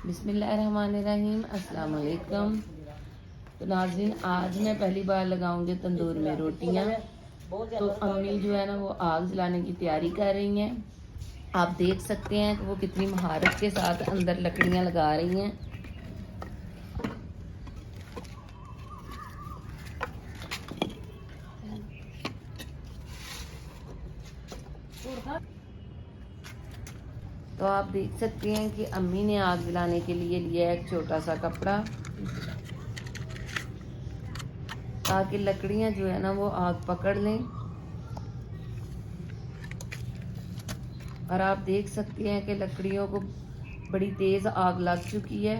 बिस्मिल्लाहिर्रहमानिर्रहीम, अस्सलाम वालेकुम। तो नाज़रीन, आज मैं पहली बार लगाऊंगी तंदूर में रोटियां। तो अम्मी जो है ना वो आग जलाने की तैयारी कर रही हैं। आप देख सकते हैं कि वो कितनी महारत के साथ अंदर लकड़ियां लगा रही हैं। तो आप देख सकते हैं कि अम्मी ने आग जलाने के लिए लिया है एक छोटा सा कपड़ा, ताकि लकड़ियां जो है ना वो आग पकड़ लें। और आप देख सकते हैं कि लकड़ियों को बड़ी तेज आग लग चुकी है।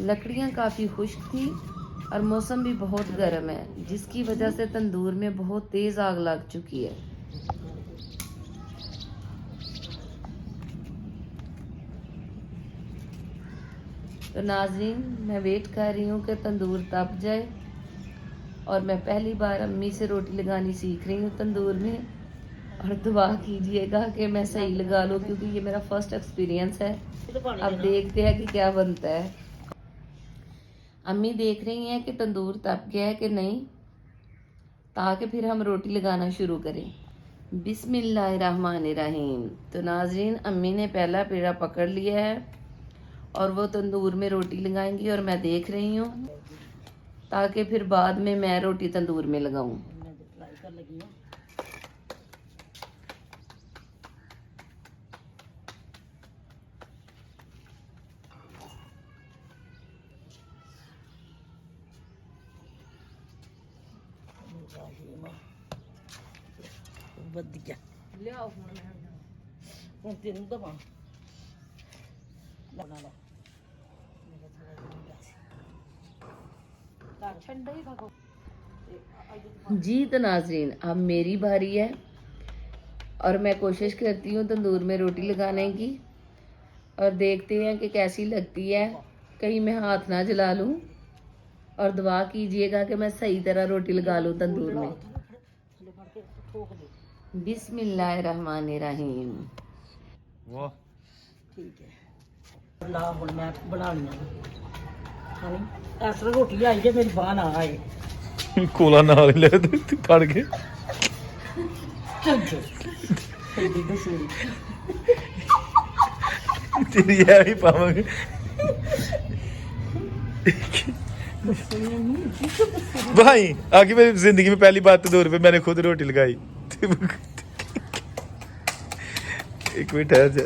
लकड़ियां काफी खुश्क थी और मौसम भी बहुत गर्म है, जिसकी वजह से तंदूर में बहुत तेज आग लग चुकी है। तो नाज़रीन, मैं वेट कर रही हूँ कि तंदूर तप जाए। और मैं पहली बार अम्मी से रोटी लगानी सीख रही हूँ तंदूर में। और दुआ कीजिएगा कि मैं सही लगा लूँ, क्योंकि ये मेरा फर्स्ट एक्सपीरियंस है। अब देखते हैं कि क्या बनता है। अम्मी देख रही हैं कि तंदूर तप गया है कि नहीं, ताकि फिर हम रोटी लगाना शुरू करें। बिस्मिल्लाहिर्रहमानिर्रहीम। तो नाज़रीन, अम्मी ने पहला पेड़ा पकड़ लिया है और वो तंदूर में रोटी लगाएंगी और मैं देख रही हूँ, ताकि फिर बाद में मैं रोटी तंदूर में लगाऊं। जी तो नाज़रीन, अब मेरी बारी है और मैं कोशिश करती हूँ तंदूर में रोटी लगाने की, और देखते हैं कि कैसी लगती है। कहीं मैं हाथ ना जला लूँ, और दुआ कीजिएगा कि मैं सही तरह रोटी लगा लूँ तंदूर में। बिस्मिल्लाहिर्रहमानिर्रहीम। वाह, ठीक है। ला हुण मैं बनानी ऐसा रोटी आई जे मेरी बांह ना आए। कोला नाल ही ले फड़ के तेरी है ही पावांगे। भाई आगे मेरी जिंदगी में पहली बार तंदूर पे मैंने खुद रोटी लगाई। एक मिनट ठहर जा।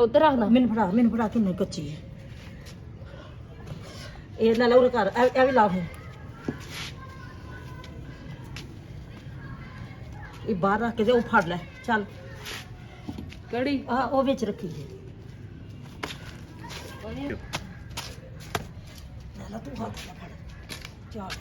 उधर रखना। मैनू फड़ा किन्नी कच्ची है। ये ला ला उरे कर, ए भी ला फिर। ये बाहर रख के ते ओ फड़ ले चल। कड़ी हां ओ विच रखी है। ला तू हाथ ला फड़ चल।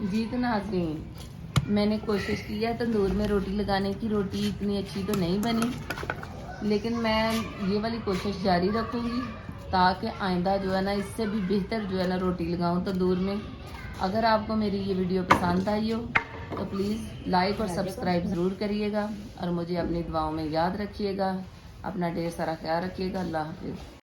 जी तो नाज़रीन, मैंने कोशिश की है तंदूर में रोटी लगाने की। रोटी इतनी अच्छी तो नहीं बनी, लेकिन मैं ये वाली कोशिश जारी रखूँगी, ताकि आइंदा जो है ना इससे भी बेहतर जो है ना रोटी लगाऊँ तंदूर में। अगर आपको मेरी ये वीडियो पसंद आई हो तो प्लीज़ लाइक और सब्सक्राइब ज़रूर करिएगा, और मुझे अपनी दुआओं में याद रखिएगा। अपना ढेर सारा ख्याल रखिएगा। अल्लाह हाफिज़।